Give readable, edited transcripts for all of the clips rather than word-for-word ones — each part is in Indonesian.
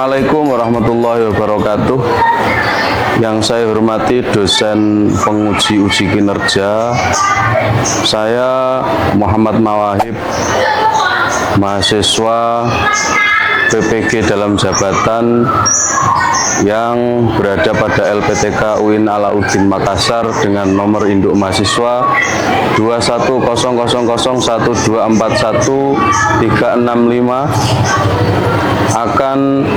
Assalamualaikum warahmatullahi wabarakatuh. Yang saya hormati dosen penguji uji kinerja, saya Muhammad Mawahib, mahasiswa PPG dalam jabatan yang berada pada LPTK UIN Alauddin Makassar dengan nomor induk mahasiswa 2100012413665 akan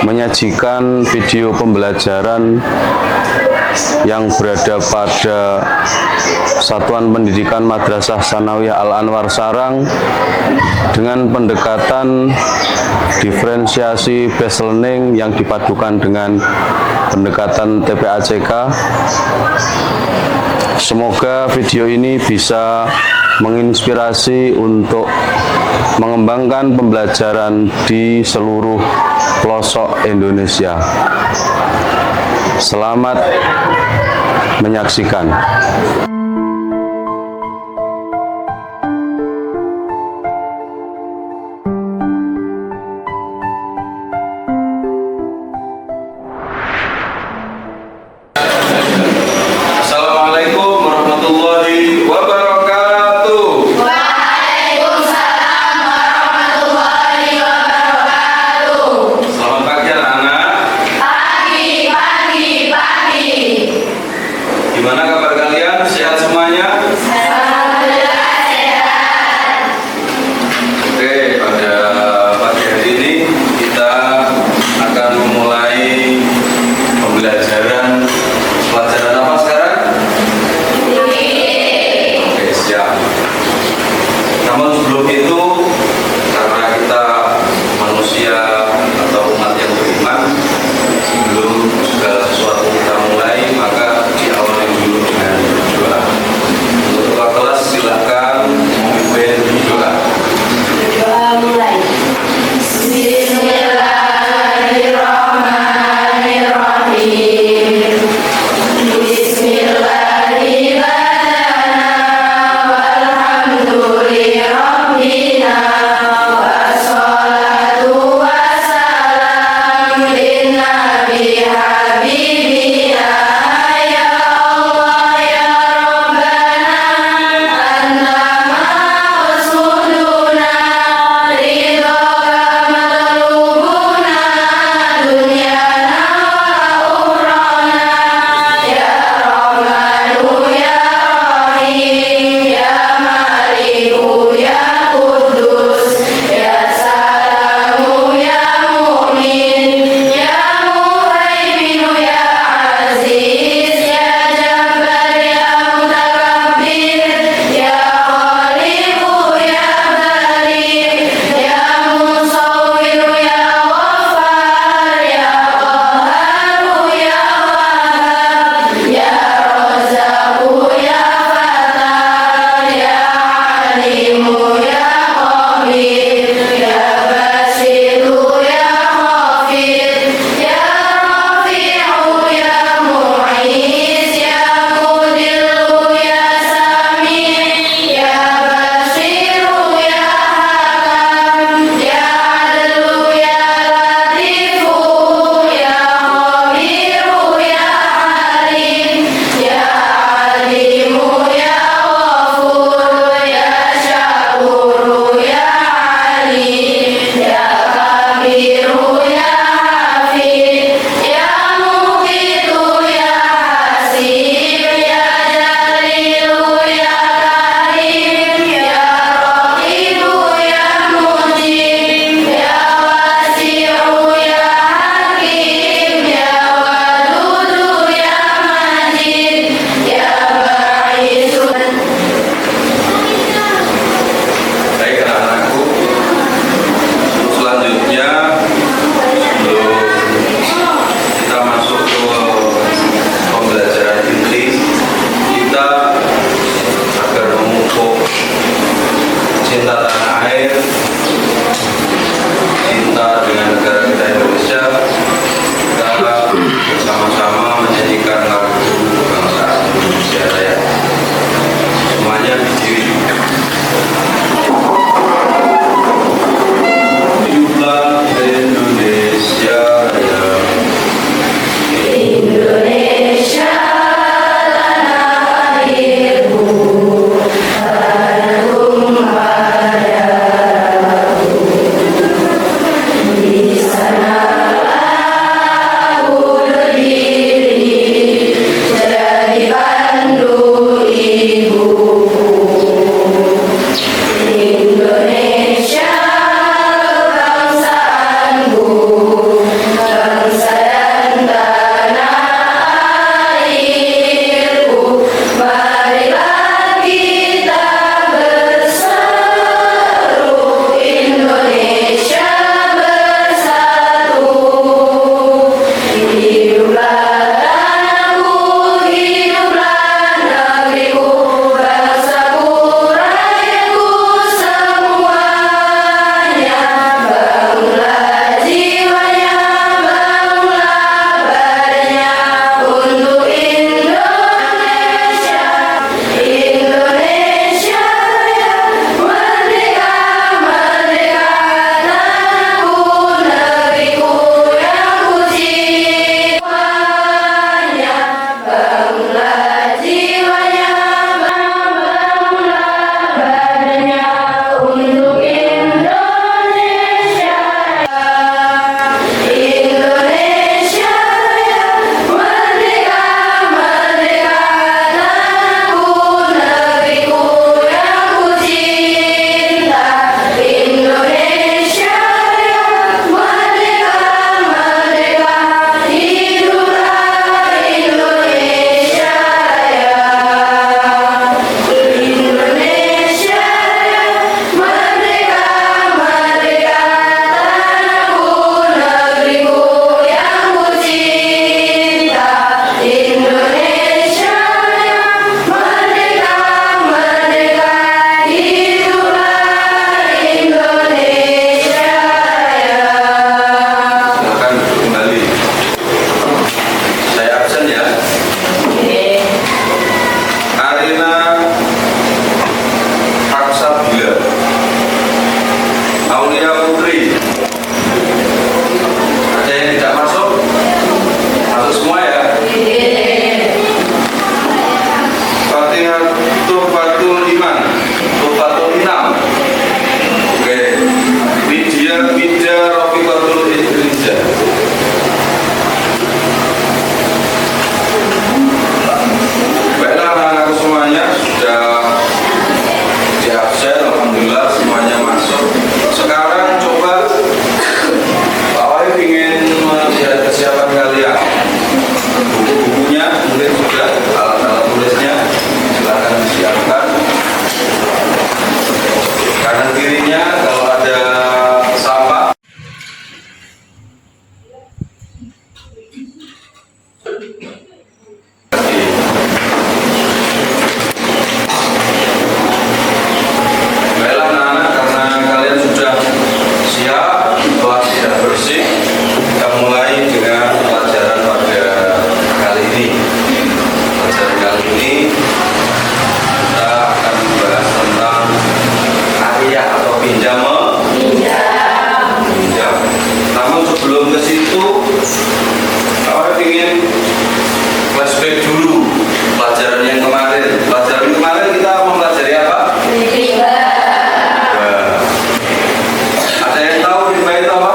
menyajikan video pembelajaran yang berada pada Satuan Pendidikan Madrasah Tsanawiyah Al-Anwar Sarang dengan pendekatan diferensiasi based learning yang dipadukan dengan pendekatan TPACK. Semoga video ini bisa menginspirasi untuk mengembangkan pembelajaran di seluruh pelosok Indonesia. Selamat menyaksikan. Assalamualaikum warahmatullahi wabarakatuh. Waalaikumsalam warahmatullahi wabarakatuh. Selamat pagi anak-anak. Pagi. Gimana kabar kalian? Sehat semuanya? Alhamdulillah sehat. Oke, pada pagi hari ini kita akan memulai pembelajaran pelajaran apa sekarang? Oke, siap. Namun sebelum itu, karena kita manusia atau umat yang beriman, sebelum segala sesuatu kita mulai, maka diawali dulu dengan doa. bangunlah jiwanya, bangunlah badannya untuk Indonesia. Indonesia merdeka, merdeka, tanahku, negeriku yang ku cinta. Indonesia merdeka, merdeka, hiduplah Indonesia Raya. Indonesia merdeka, merdeka, tanahku, negeriku yang ku cinta. Indonesia merdeka, merdeka, hiduplah Indonesia Raya. Silakan duduk kembali. Saya absen ya. Arina Aksabila, Aulia Putri. Ada yang tidak masuk? Masuk semua ya. Fatihah Tuhfatul Iman, Tuhfatul Inam. Oke. Widya Rafiqatul Idrija. Baiklah anak-anakku semuanya sudah di absen, alhamdulillah semuanya masuk. Sekarang coba Pak Wahyu ingin melihat kesiapan kalian. Buku-bukunya mungkin sudah, alat-alat tulisnya silakan disiapkan. Kanan kirinya kalau ada sampah. Baiklah anak-anak, karena kalian sudah siap, kelas sudah bersih, kita mulai dengan pelajaran pada kali ini. Pelajaran kali ini kita akan membahas tentang arya atau pinjam. Pinjam. Namun sebelum ke situ, saya ingin flashback dulu pelajaran yang kemarin. Pelajaran kemarin kita mempelajari apa? Riba. Ada yang tahu riba itu apa?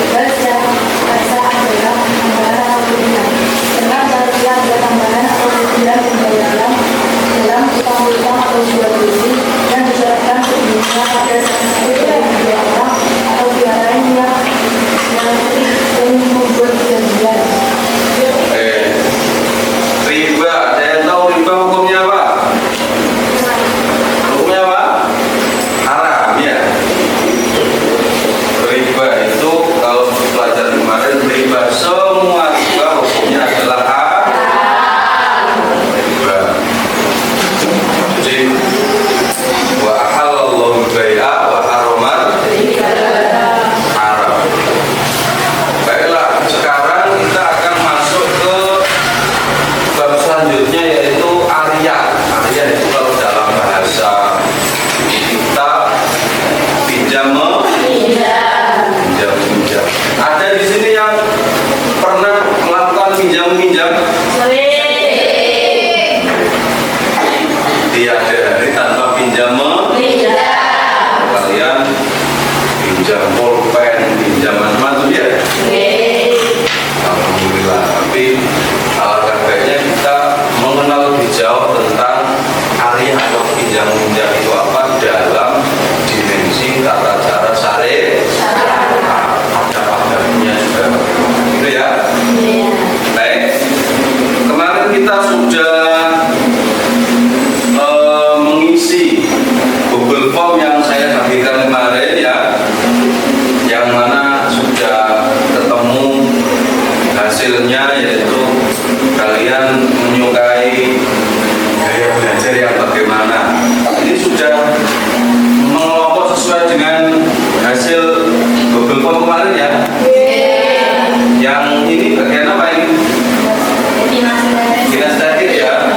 Baca adalah tambahan atau pembinaan. Dengan cara ada tambahan atau pembinaan pembayaran dalam utang-utang atau jual beli yang disyaratkan sebelumnya pada salah satu dari dua orang atau pihak lain yang membuat perjanjian. Riba. Ada yang tahu riba hukumnya apa? Hukumnya apa? Haram ya. Riba itu kalau pelajaran kemarin riba, semua riba hukumnya adalah riba. Jadi wa ahallallahu bai'a wa haramal haram. Baiklah, sekarang kita akan masuk ke bab selanjutnya yaitu arya. Arya itu kalau dalam bahasa kita pinjam. Ada di sini yang pernah melakukan pinjam-pinjam? Tiada hari tanpa pinjam. Kalian pinjam pulpen, pinjam macam-macam ya? Alhamdulillah. Tapi alangkah baiknya kita mengenal lebih jauh tentang arya atau pinjam-pinjam itu apa dalam dimensi tata cara syariat. Ada pagarnya juga. Gitu ya? Baik. Kemarin kita sudah mengisi Google Form yang saya bagikan kemarin ya, yang mana sudah ketemu hasilnya, yaitu kalian menyukai gaya belajar yang bagaimana. Ini sudah mengelompok sesuai dengan hasil Google Form kemarin ya. Yang ini bagian apa ini? Kinestetik ya.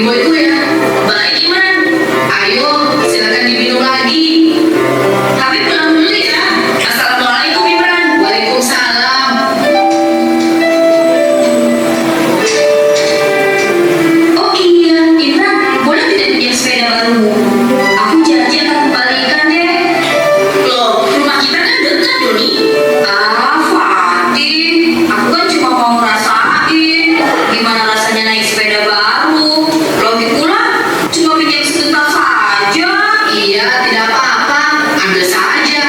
boyku ya. Baik Imran. Ayo, silakan diminum lagi. Tapi pulang dulu ya. Assalamualaikum Imran. Waalaikumsalam. Oh iya, Imran, boleh tidak pinjam sepeda barumu? Aku janji akan kembalikan deh. Loh, rumah kita kan dekat Doni. Ah, Fatih, aku kan cuma mau ngerasain gimana rasanya naik sepeda baru. Lagi pula cuma pinjam sebentar saja. Iya, tidak apa-apa. Ambil saja.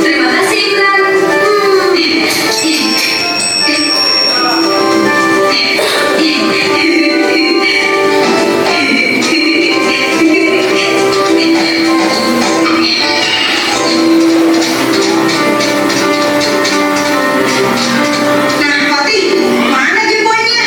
Terima kasih, Imran. Nah, Fatih, mana jebonya?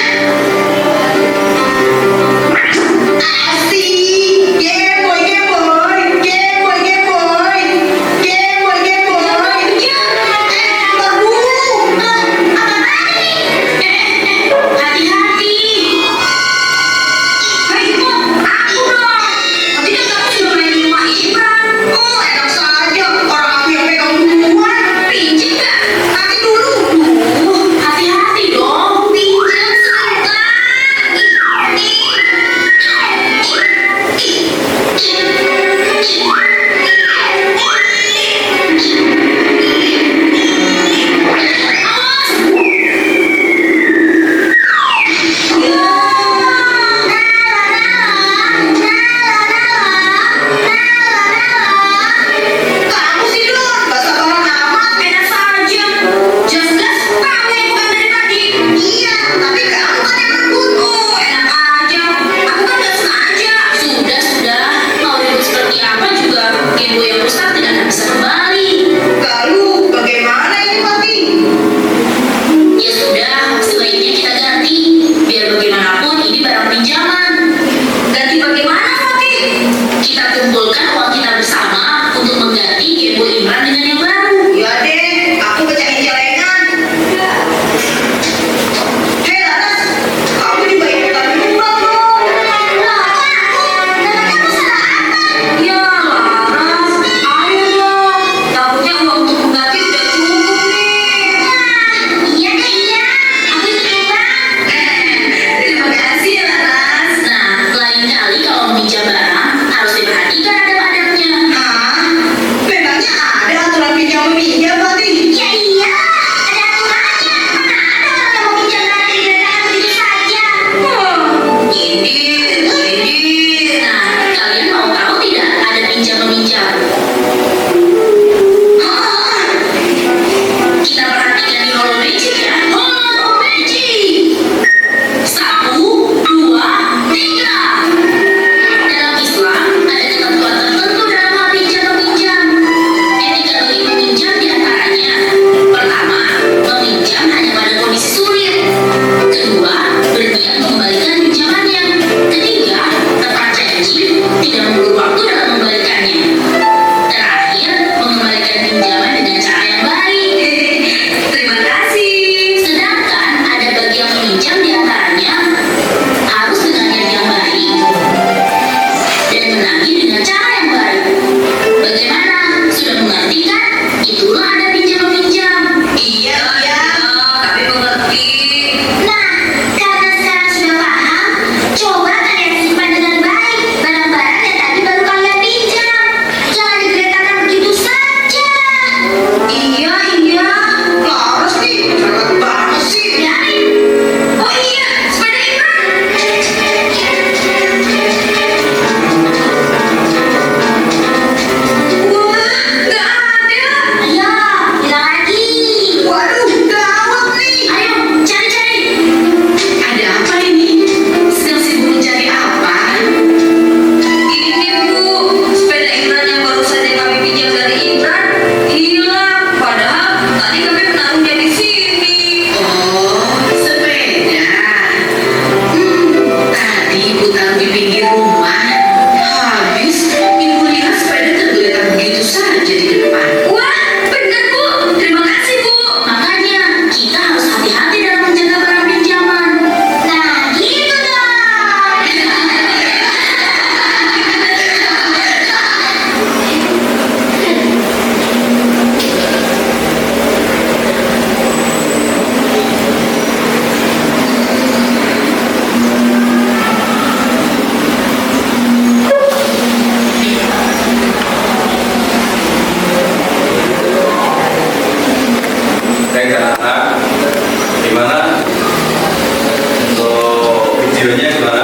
videonya gimana?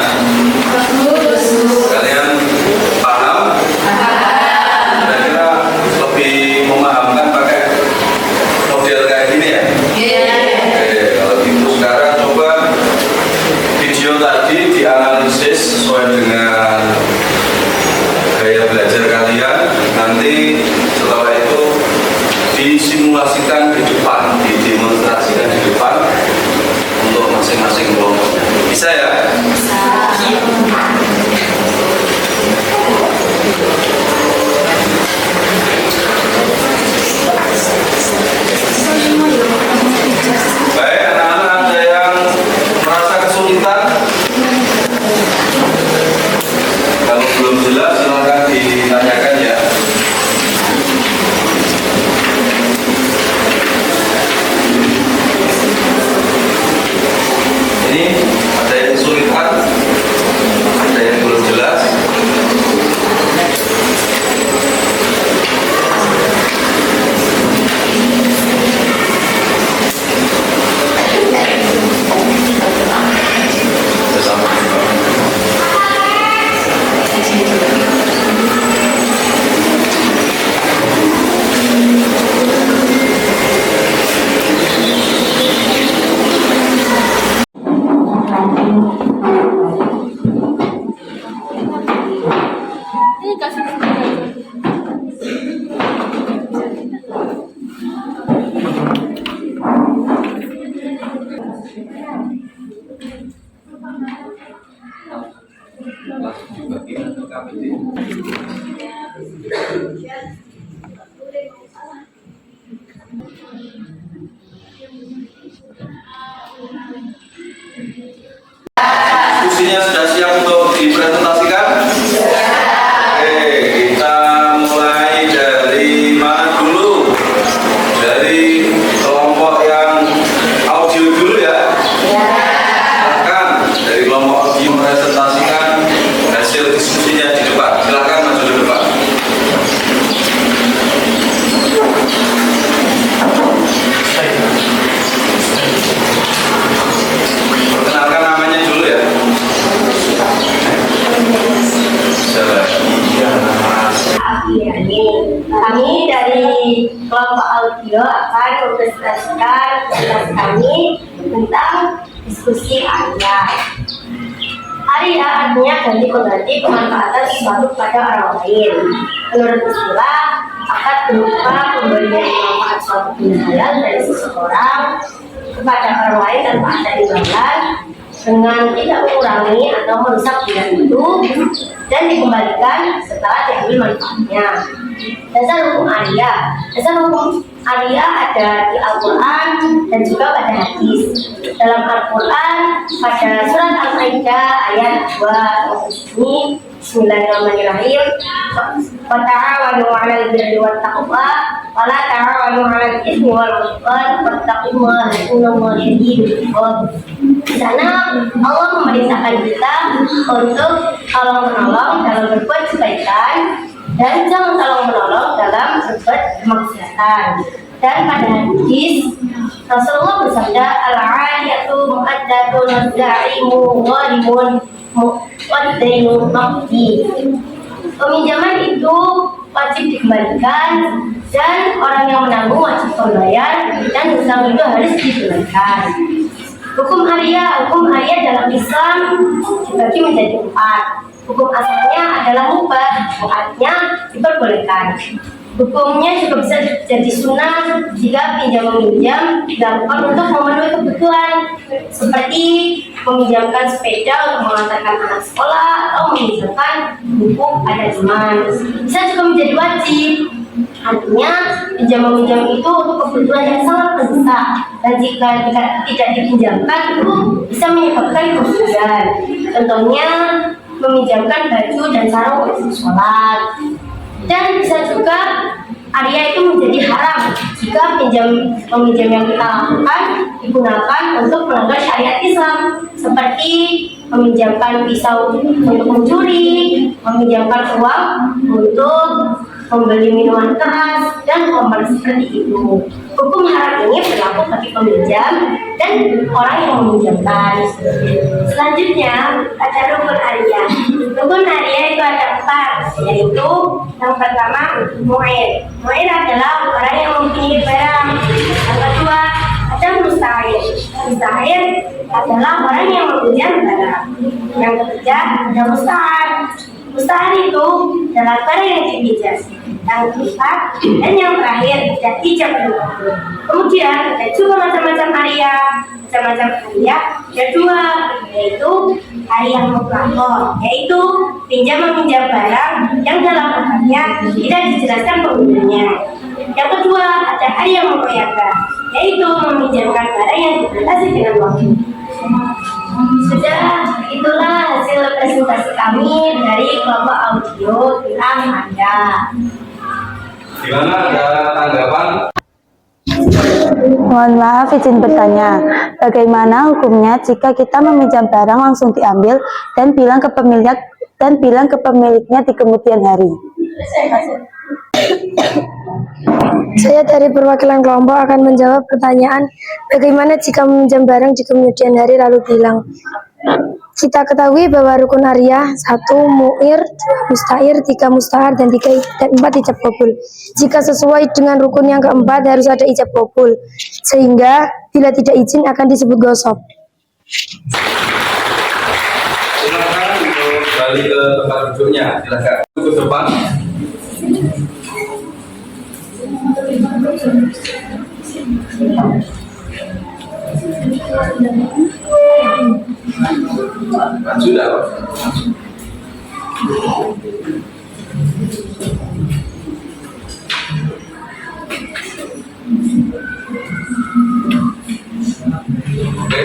Bagus. Kalian paham? Kira-kira lebih memahamkan pakai model kayak gini ya? Oke, kalau gitu sekarang coba video tadi dianalisis sesuai dengan gaya belajar kalian. Nanti setelah itu disimulasikan di depan, didemonstrasikan di depan untuk masing-masing kelompoknya. Bisa ya? Baik, anak-anak ada yang merasa kesulitan? Kalau belum jelas silakan ditanyakan ya. Ini ada yang kesulitan, ada yang belum jelas. Bersama Ini kasih Diskusinya sudah siap untuk dipresentasikan? Oke, kita mulai dari mana dulu? Dari kelompok yang audio dulu ya? Silakan dari kelompok audio presentasikan hasil diskusinya di depan. Silakan maju ke depan. Perkenalkan namanya dulu ya. Kami dari kelompok audio akan mempresentasikan tugas kami tentang diskusi Arya. Arya artinya ganti pengganti pemanfaatan sesuatu pada orang lain. Menurut istilah, akad berupa pemberian manfaat suatu benda halal dari seseorang kepada orang lain tanpa ada imbalan dengan tidak mengurangi atau merusak benda itu dan dikembalikan setelah diambil manfaatnya. Dasar hukum Arya ada di Al-Quran dan juga pada hadis. Dalam Al-Quran pada surat Al-Maidah ayat 2 ini Bismillahirrahmanirrahim. Wa ta'awanu 'alal birri wat taqwa wa la ta'awanu 'alal itsmi wal 'udwan wattaqullaha innallaha syadidul 'iqab. Di sana Allah memerintahkan kita untuk tolong-menolong dalam berbuat kebaikan dan jangan tolong-menolong dalam berbuat kemaksiatan. Dan pada hadis Rasulullah bersabda, al-'aliyatu mu'addatun az-za'imu gharimun wad-dainu maqdi. Peminjaman itu wajib dikembalikan dan orang yang menanggung wajib membayar dan hutang itu harus ditunaikan. Hukum Arya dalam Islam dibagi menjadi 4. Hukum asalnya adalah mubah, artinya diperbolehkan. Hukumnya juga bisa jadi sunnah jika pinjam-meminjam dilakukan untuk memenuhi kebutuhan, seperti meminjamkan sepeda untuk mengantarkan anak sekolah atau meminjamkan buku pada teman. Bisa juga menjadi wajib, artinya pinjam-meminjam itu untuk kebutuhan yang sangat mendesak dan jika tidak dipinjamkan itu bisa menyebabkan kerugian. Contohnya meminjamkan baju dan sarung untuk sholat. Dan bisa juga Arya itu menjadi haram jika peminjam yang kita lakukan digunakan untuk melanggar syariat Islam, seperti meminjamkan pisau untuk mencuri, meminjamkan uang untuk membeli minuman keras dan umpama seperti itu. Hukum haram ini berlaku bagi peminjam dan orang yang meminjamkan. Selanjutnya ada rukun Arya. Rukun Arya itu ada 4, yaitu yang pertama mu'ir. Mu'ir adalah orang yang mempunyai barang. Yang kedua ada mustahir. Mustahir adalah orang yang meminjam barang. Yang ketiga ada mustahar. Mustahar itu adalah barang yang dipinjam. Yang keempat dan yang terakhir ada ijab kabul. Kemudian ada juga macam-macam Arya. Macam-macam Arya ada 2, yaitu Arya mutlaqah, yaitu pinjam meminjam barang yang dalam akadnya tidak dijelaskan penggunanya. Yang kedua ada Arya muqayyada, yaitu meminjamkan barang yang dibatasi dengan waktu. Sudah, itulah hasil presentasi kami dari kelompok audio Tilang Anda. Gimana, ada tanggapan? Mohon maaf izin bertanya, bagaimana hukumnya jika kita meminjam barang langsung diambil dan bilang ke pemiliknya di kemudian hari? Saya dari perwakilan kelompok akan menjawab pertanyaan bagaimana jika meminjam barang di kemudian hari lalu bilang. Kita ketahui bahwa rukun Arya 1 mu'ir, 2 mustahir, 3 mustahar, dan 4 ijab kabul. Jika sesuai dengan rukun yang keempat harus ada ijab kabul, sehingga bila tidak izin akan disebut gosok. Silakan untuk kembali ke tempat duduknya. Silakan ke depan. Sudah, Pak. Oke,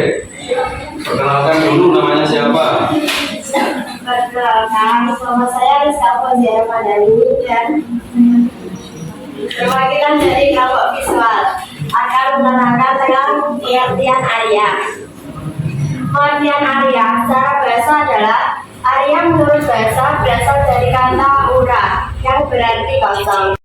perkenalkan dulu namanya siapa? Perkenalkan, nama saya Rizka Fauziah Madani dan perwakilan dari kelompok visual akan menerangkan tentang pengertian Arya. Pengertian Arya secara bahasa adalah Arya menurut bahasa berasal dari kata ura yang berarti kosong.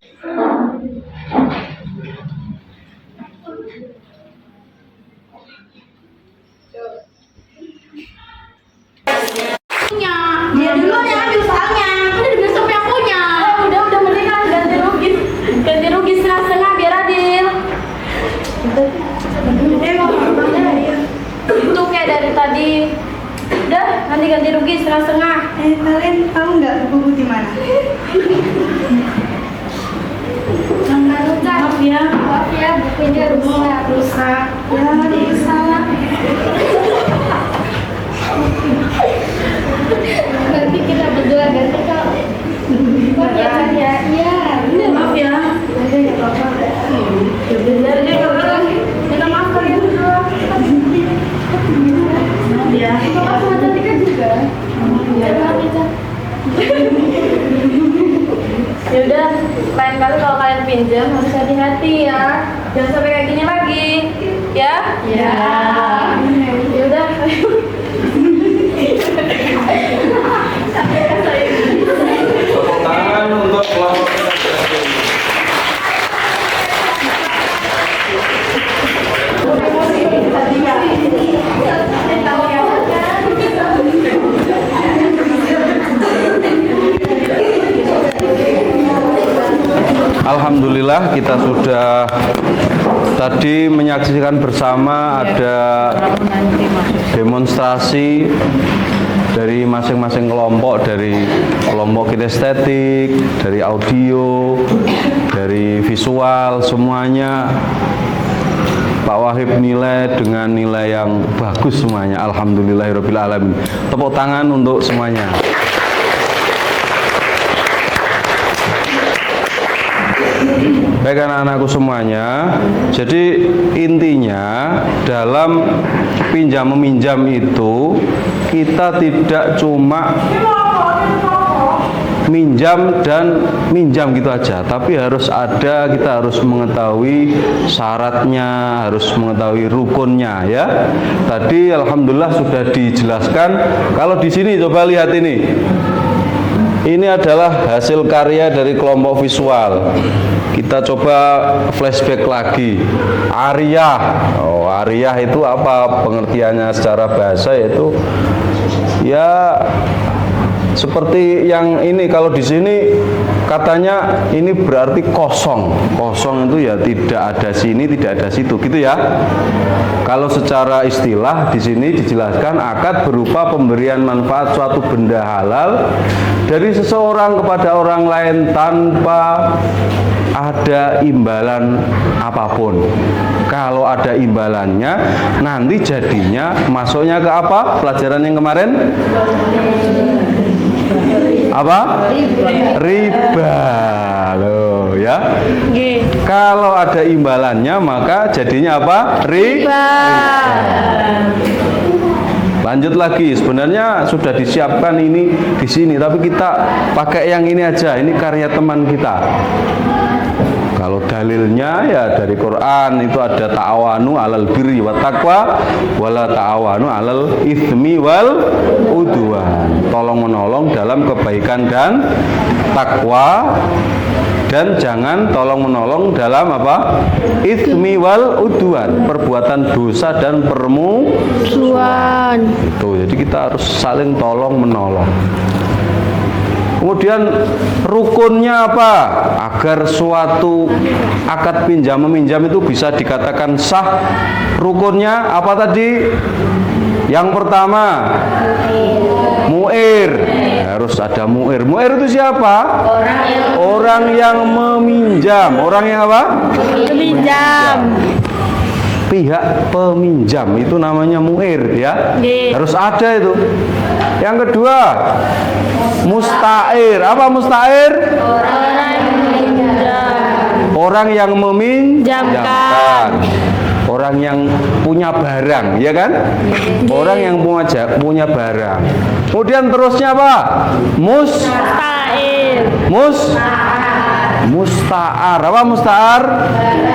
Dia dulu yang ambil soalnya. Udah besok yang punya. Udah mendingan ganti rugi setengah biar adil. Itu kayak dari tadi. Udah nanti ganti rugi setengah. Kalian tahu nggak buku di mana? Maaf ya, bukunya rusak. Ya, salah. Nanti kita berdua ganti kok. Ya. Iya. Maaf ya. Ada ya apa-apa. Benar deh kalau minta maaf kalian berdua. Ya. Maaf sama Cantika juga. Ya udah, lain kali kalau kalian pinjam harus hati-hati ya. Jangan sampai kayak gini lagi. Ya? Ya. Ya udah. Tepuk tangan untuk kelompok. Alhamdulillah kita sudah tadi menyaksikan bersama ada demonstrasi dari masing-masing kelompok, dari kelompok kinestetik, dari audio, dari visual, semuanya Pak Wahib nilai dengan nilai yang bagus semuanya. Alhamdulillahirabbil alamin. Tepuk tangan untuk semuanya. Baik anak-anakku semuanya, jadi intinya dalam pinjam meminjam itu kita tidak cuma minjam dan minjam gitu aja, tapi harus ada, kita harus mengetahui syaratnya, harus mengetahui rukunnya ya. Tadi alhamdulillah sudah dijelaskan. Kalau di sini coba lihat ini. Ini adalah hasil karya dari kelompok visual. Kita coba flashback lagi. Ariyah. Oh, ariyah itu apa pengertiannya secara bahasa? Yaitu ya seperti yang ini. Kalau di sini katanya ini berarti kosong. Kosong itu ya tidak ada sini, tidak ada situ, gitu ya. Kalau secara istilah di sini dijelaskan akad berupa pemberian manfaat suatu benda halal dari seseorang kepada orang lain tanpa ada imbalan apapun. Kalau ada imbalannya, nanti jadinya masuknya ke apa? Pelajaran yang kemarin? Apa? Riba. Loh, ya. Kalau ada imbalannya maka jadinya apa? Riba. Lanjut lagi, sebenarnya sudah disiapkan ini di sini, tapi kita pakai yang ini aja. Ini karya teman kita. Kalau dalilnya ya dari Quran itu ada ta'awanu 'alal birri wat taqwa wala ta'awanu 'alal itsmi wal udwan. Tolong menolong dalam kebaikan dan takwa, dan jangan tolong menolong dalam apa? Itsmi wal udwan, perbuatan dosa dan permusuhan. Itu. Jadi kita harus saling tolong menolong. Kemudian rukunnya apa? Agar suatu akad pinjam meminjam itu bisa dikatakan sah, rukunnya apa tadi? Yang pertama, mu'ir. Harus ada mu'ir. Mu'ir itu siapa? Orang yang meminjam. Orang yang apa? Meminjam. Pihak peminjam itu namanya mu'ir, ya. Harus ada itu. Yang kedua, musta'ir. Apa musta'ir? Orang yang meminjamkan. Orang yang punya barang, ya kan? Orang yang punya barang. Kemudian terusnya apa? Musta'ar. Apa musta'ar?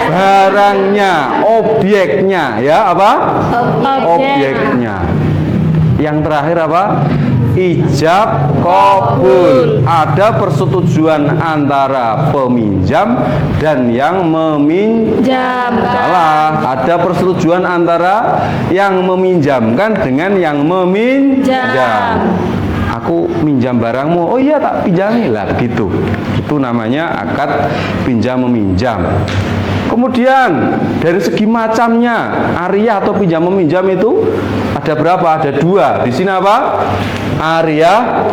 Barangnya, objeknya, ya apa? Objeknya. Yang terakhir apa? Ijab qabul. Ada persetujuan antara peminjam dan yang meminjam. Salah. Ada persetujuan antara yang meminjamkan dengan yang meminjam. Aku minjam barangmu, oh iya tak pinjami lah, gitu. Itu namanya akad pinjam meminjam. Kemudian dari segi macamnya, ariyah atau pinjam meminjam itu ada berapa? Ada dua. Di sini apa? Ariyah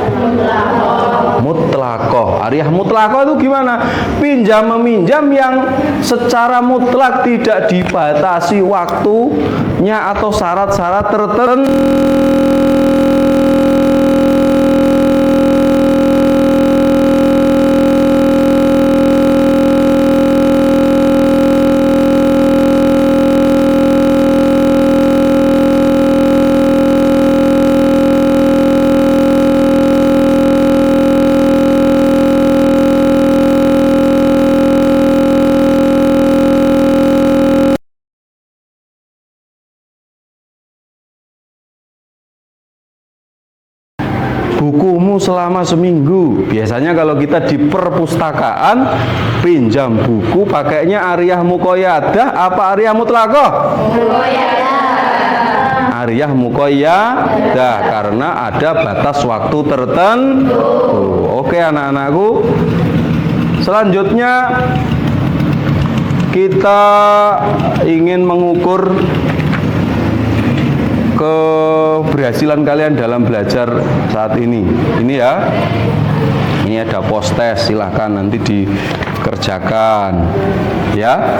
mutlakoh. Ariyah mutlakoh itu gimana? Pinjam meminjam yang secara mutlak tidak dibatasi waktunya atau syarat-syarat tertentu. Bukumu selama seminggu. Biasanya kalau kita di perpustakaan pinjam buku pakainya ariyah muqayyadah apa ariyah mutlakoh? Ariyah muqayyadah karena ada batas waktu tertentu. Oke anak-anakku. Selanjutnya kita ingin mengukur keberhasilan kalian dalam belajar saat ini. Ini ya. Ini ada post test, silahkan nanti dikerjakan. Ya.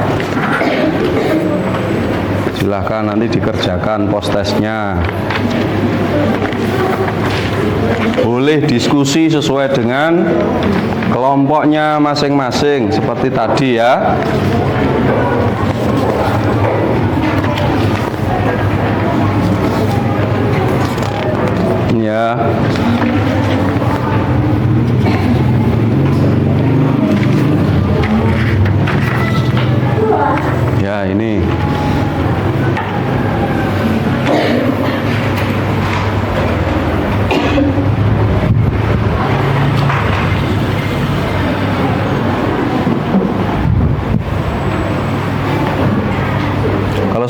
Silahkan nanti dikerjakan post testnya. Boleh diskusi sesuai dengan kelompoknya masing-masing seperti tadi ya. Ya. Ya ini.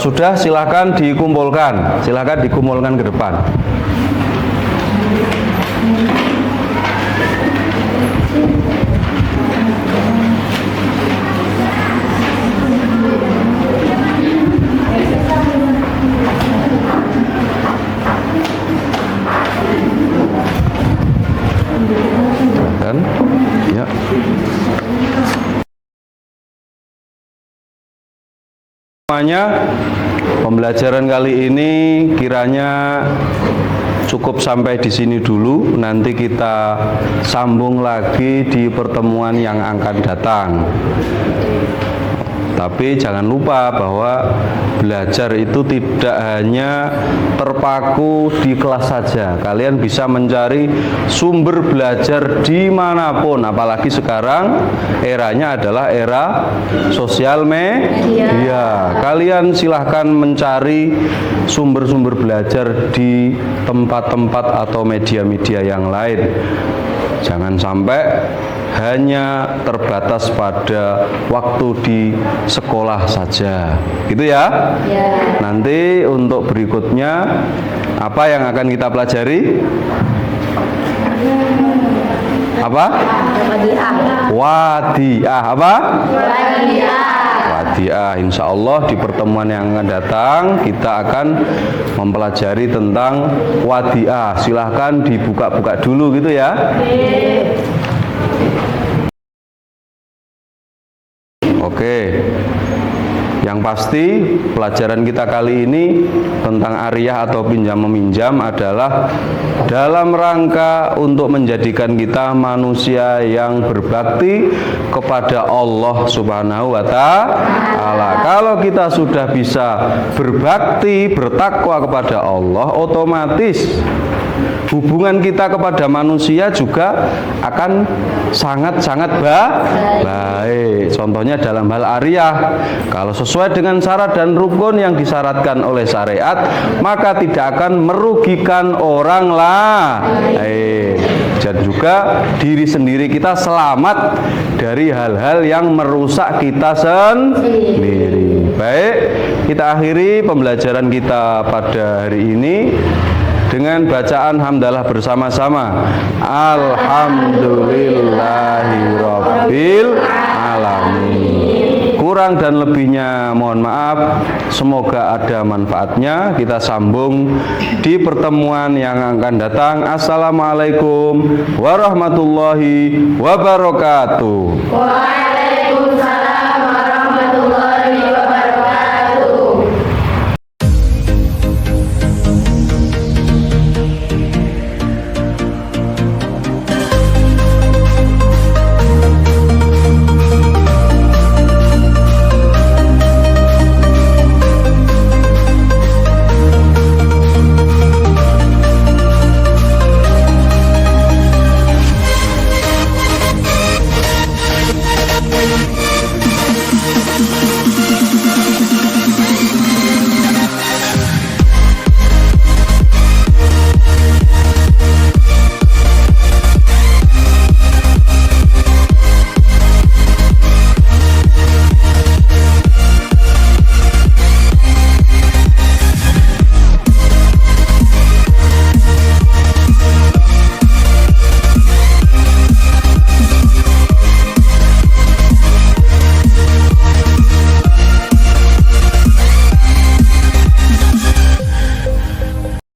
sudah silahkan dikumpulkan ke depan. Dan ya. Semuanya, pembelajaran kali ini kiranya cukup sampai di sini dulu. Nanti kita sambung lagi di pertemuan yang akan datang. Tapi jangan lupa bahwa belajar itu tidak hanya terpaku di kelas saja. Kalian bisa mencari sumber belajar dimanapun. Apalagi sekarang eranya adalah era sosial media. Kalian silahkan mencari sumber-sumber belajar di tempat-tempat atau media-media yang lain. Jangan sampai hanya terbatas pada waktu di sekolah saja, gitu ya? Ya. Nanti untuk berikutnya apa yang akan kita pelajari? Apa? Wadiah. Apa? Wadiah. Insya Allah di pertemuan yang akan datang kita akan mempelajari tentang wadiah. Silahkan dibuka-buka dulu, gitu ya? Oke, yang pasti pelajaran kita kali ini tentang ariyah atau pinjam meminjam adalah dalam rangka untuk menjadikan kita manusia yang berbakti kepada Allah Subhanahu wa Ta'ala. Kalau kita sudah bisa berbakti, bertakwa kepada Allah, otomatis hubungan kita kepada manusia juga akan sangat-sangat baik. Contohnya dalam hal ariyah, kalau sesuai dengan syarat dan rukun yang disyaratkan oleh syariat, maka tidak akan merugikan orang lain. Dan juga diri sendiri kita selamat dari hal-hal yang merusak kita sendiri. Baik, kita akhiri pembelajaran kita pada hari ini dengan bacaan hamdalah bersama-sama. Alhamdulillahirabbil alamin. Kurang dan lebihnya mohon maaf. Semoga ada manfaatnya. Kita sambung di pertemuan yang akan datang. Assalamualaikum warahmatullahi wabarakatuh.